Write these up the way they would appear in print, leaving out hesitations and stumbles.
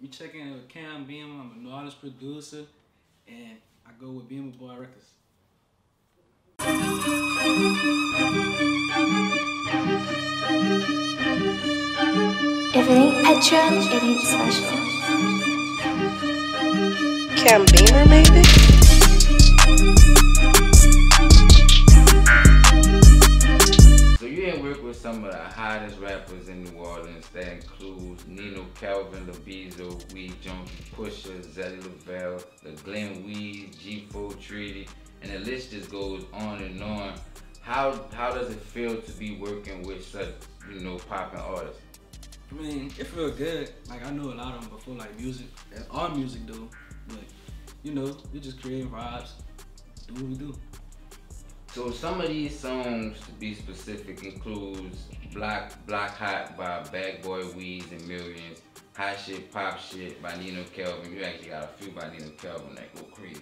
You check in with Cam Beemer. I'm a New Orleans producer, and I go with Beemer Boy Records. If it ain't Petra, it ain't special. Cam Beemer, maybe? So you ain't work with some of the hottest rappers in New Orleans. That includes Nino Calvin, LaBezo, Weed Junkie, Pusha, Zelly Lavelle, the Glen Weed, G4 Treaty, and the list just goes on and on. How does it feel to be working with such, popping artists? I mean, it feels good. Like, I knew a lot of them before, like music, all music do, but we just create vibes, do what we do. So some of these songs, to be specific, includes Block Hot by Bad Boy Weeds and Millions, Hot Shit Pop Shit by Nino Calvin. You actually got a few by Nino Calvin that go crazy.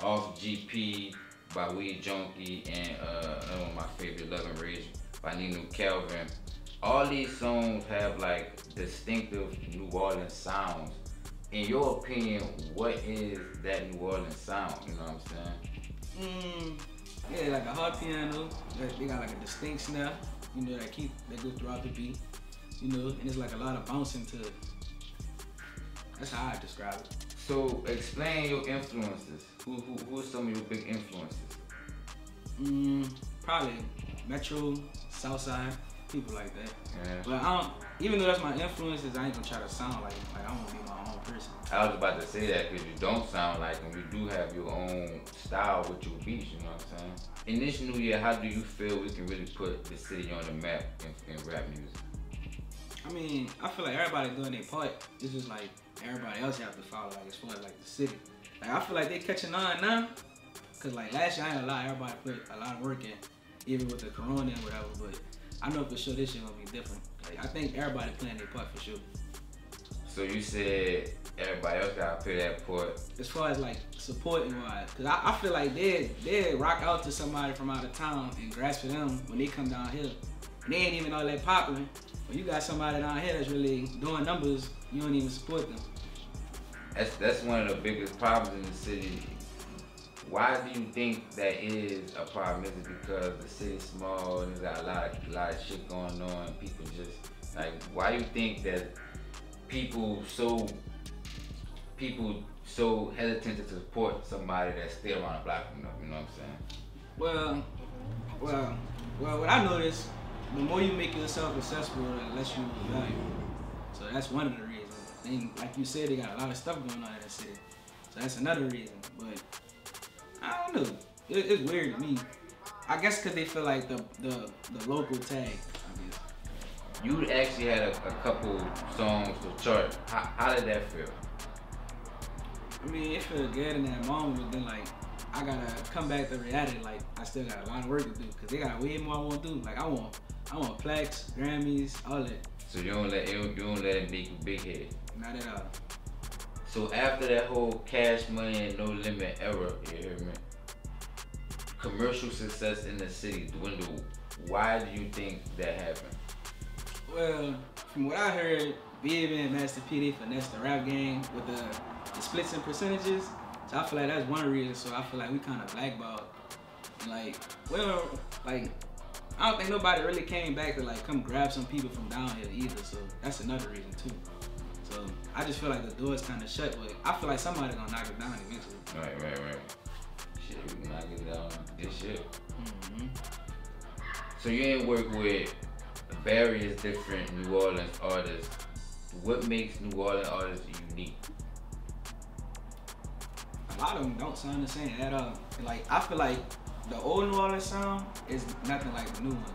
Off GP by Weed Junkie, and another one of my favorite, Love and Rage by Nino Calvin. All these songs have like distinctive New Orleans sounds. In your opinion, what is that New Orleans sound? You know what I'm saying? Yeah, like a hard piano. They got like a distinct snare, that go throughout the beat, and it's like a lot of bouncing to it. That's how I describe it. So explain your influences. Who are some of your big influences? Probably Metro, Southside, people like that. Yeah. But even though that's my influences, I ain't gonna try to sound like I want to be my own person. I was about to say that because you don't sound like them. You do have your own style with your beats, you know what I'm saying? In this new year, how do you feel we can really put the city on the map in rap music? I mean, I feel like everybody doing their part. It's just like everybody else have to follow, like as far as like the city. Like I feel like they catching on now. Cause like last year, I ain't gonna lie, everybody put a lot of work in, even with the corona and whatever, but I know for sure this year gonna be different. Like I think everybody playing their part for sure. So you said everybody else gotta play that part. As far as like supporting wise, cause I feel like they rock out to somebody from out of town and grasp for them when they come down here. And they ain't even all that popular. When you got somebody down here that's really doing numbers, you don't even support them. That's one of the biggest problems in the city. Why do you think that is a problem? Is it because the city's small and it's got a lot of shit going on? People just like, why do you think that people so hesitant to support somebody that's still around the block from them? You know what I'm saying? Well, what I noticed, the more you make yourself accessible, the less you value. So that's one of the reasons. And like you said, they got a lot of stuff going on in the city. So that's another reason. But I don't know. It's weird to me. I guess because they feel like the local tag, I guess. You actually had a couple songs to chart. How did that feel? I mean, it felt good in that moment, but then like, I gotta come back to reality. Like, I still got a lot of work to do because they got way more I want to do. Like, I want plaques, Grammys, all that. So you don't let it make you big head? Not at all. So after that whole Cash Money and No Limit era, you hear me? Commercial success in the city dwindled. Why do you think that happened? Well, from what I heard, Beemer and Master P, they finessed the rap game with the splits and percentages. So I feel like that's one reason. So I feel like we kind of blackballed. And like, I don't think nobody really came back to like come grab some people from down here either. So that's another reason too. So I just feel like the door's kind of shut, but I feel like somebody's gonna knock it down eventually. Right. Shit, we can knock it down this year. So you ain't work with various different New Orleans artists. What makes New Orleans artists unique? A lot of them don't sound the same at all. Like, I feel like the old New Orleans sound is nothing like the new one.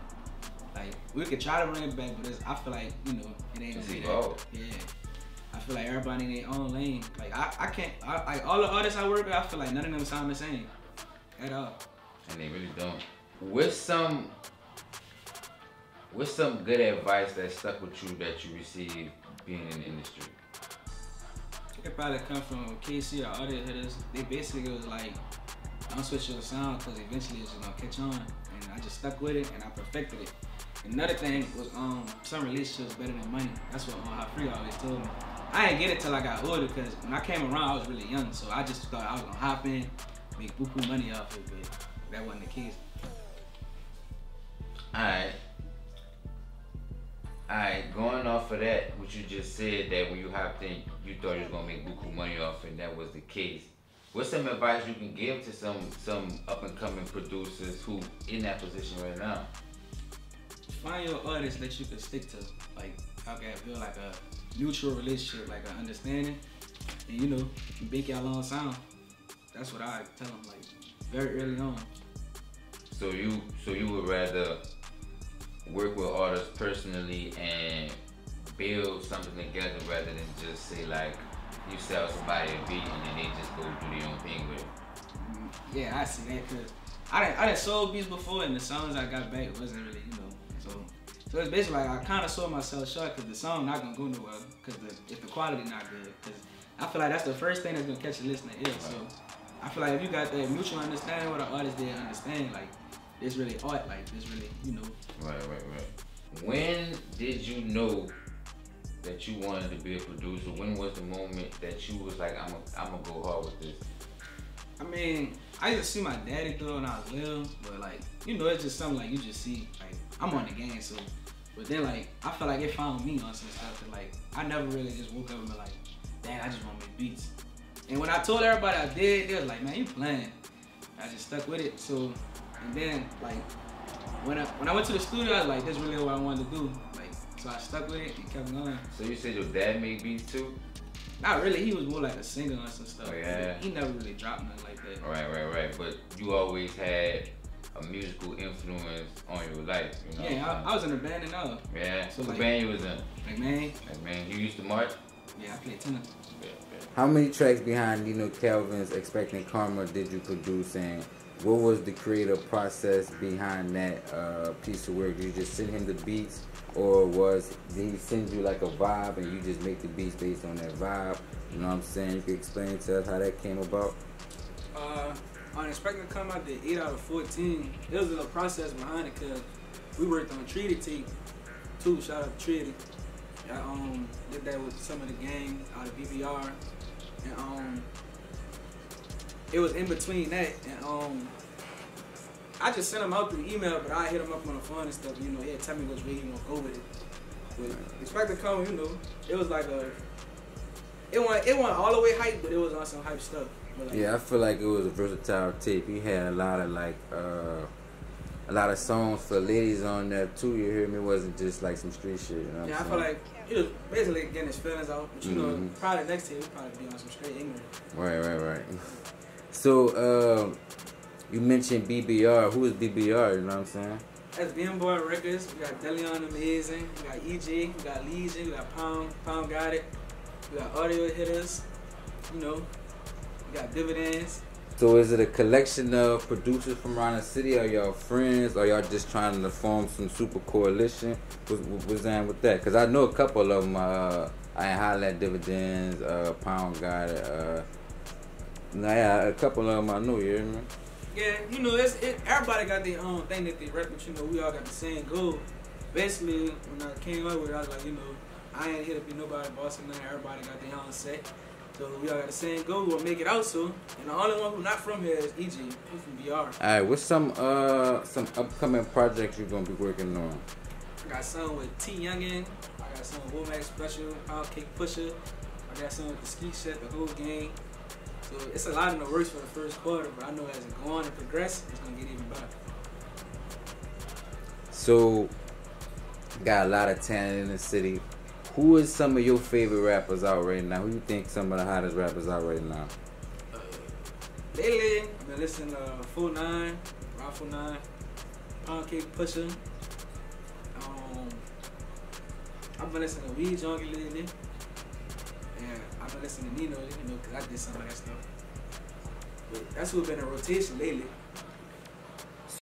Like, we could try to bring it back, but I feel like, it ain't gonna be that. Yeah. I feel like everybody in their own lane. Like, I can't, all the artists I work with, I feel like none of them sound the same at all. And they really don't. What's some good advice that stuck with you that you received being in the industry? It probably come from KC or other hitters. They basically was like, don't switch your sound because eventually it's just gonna catch on. And I just stuck with it and I perfected it. And another thing was some relationships better than money. That's what Hot Free always told me. I didn't get it till I got older, because when I came around, I was really young, so I just thought I was gonna hop in, make buku money off it, but that wasn't the case. Alright, going off of that, what you just said, that when you hopped in, you thought you was gonna make buku money off it, and that was the case. What's some advice you can give to some up and coming producers who in that position right now? Find your artist that you can stick to. Like, how can I build like a mutual relationship, like an understanding, and you know, make y'all own sound. That's what I tell them, like, very early on. So you would rather work with artists personally and build something together rather than just say like you sell somebody a beat and then they just go do their own thing with it. Yeah, I see that, because I done sold beats before, and the songs I got back wasn't really, you know, so it's basically like I kind of sold myself short, because the song not gonna go nowhere, because if the quality not good, because I feel like that's the first thing that's gonna catch the listener ear. So I feel like if you got that mutual understanding with an artist, they understand like it's really art, like it's really, you know. Right. When did you know that you wanted to be a producer? When was the moment that you was like, I'm gonna go hard with this? I mean, I used to see my daddy do it when I was little, but like, you know, it's just something like you just see, like, I'm on the game, so. But then like, I feel like it found me on some stuff that like, I never really just woke up and be like, dang, I just want to make beats. And when I told everybody I did, they was like, man, you playing. I just stuck with it, so. And then like, when I went to the studio, I was like, this is really what I wanted to do. Like, so I stuck with it and kept going. So you said your dad made beats too? Not really, he was more like a singer or some stuff. Oh, yeah. He never really dropped nothing like that. Right. But you always had a musical influence on your life, you know? Yeah, I was in a band and all. Yeah, so what like, band you was in? Man. You used to march? Yeah, I played tenor. Yeah. How many tracks behind Nino Kelvin's Expecting Karma did you produce, and what was the creative process behind that piece of work? Did you just send him the beats, or did he send you like a vibe and you just make the beats based on that vibe? You know what I'm saying? You can explain to us how that came about? On Expecting Karma, I did 8 out of 14. It was a process behind it, because we worked on Treaty Tape too. Shout out to Treaty. I did that with some of the gang out of BBR, and it was in between that, and I just sent him out through email, but I hit him up on the phone and stuff. You know, he'd tell me which way he want to go with it. But Expecting Karma, you know, it was like it wasn't all the way hype, but it was on some hype stuff. Like, yeah, I feel like it was a versatile tape. He had a lot of like a lot of songs for ladies on there too. You hear me? It wasn't just like some street shit. You know what yeah, I'm I feel like he was basically getting his feelings out. But you know, probably next year he'll probably be on some straight English. Right. So you mentioned BBR. Who is BBR? You know what I'm saying? That's Beemer Boy Records. We got Delion Amazing. We got EJ. We got Legion. We got Pound Got It. We got Audio Hitters. You know, we got Dividends. So is it a collection of producers from around the city? Are y'all friends? Or y'all just trying to form some super coalition? What's that with that? Because I know a couple of them. I Highlight Dividends, Pound Got It. Yeah, a couple of them I know, you hear me? Yeah, you know, everybody got their own thing that they rep, but you know, we all got the same goal. Basically, when I came up with it, I was like, you know, I ain't here to be nobody boss or nothing. Everybody got their own set. So we all got the same goal. We gonna make it out soon. And the only one who's not from here is EG. He's from BR. Alright, what's some upcoming projects you're gonna be working on? I got some with T Youngin. I got some with Womack Special, Pound Cake Pusher. I got some with the Ski Set, the whole gang. So it's a lot in the works for the first quarter, but I know as it go on and progress, it's gonna get even better. So, got a lot of talent in the city. Who is some of your favorite rappers out right now? Who you think some of the hottest rappers out right now? Lately, I've been listening to 49, Rock 49, Pound Cake Pusher. I've been listening to Weed Junkie lately. And I've been listening to Nino, you know, because I did some of that stuff. But that's who's been in rotation lately.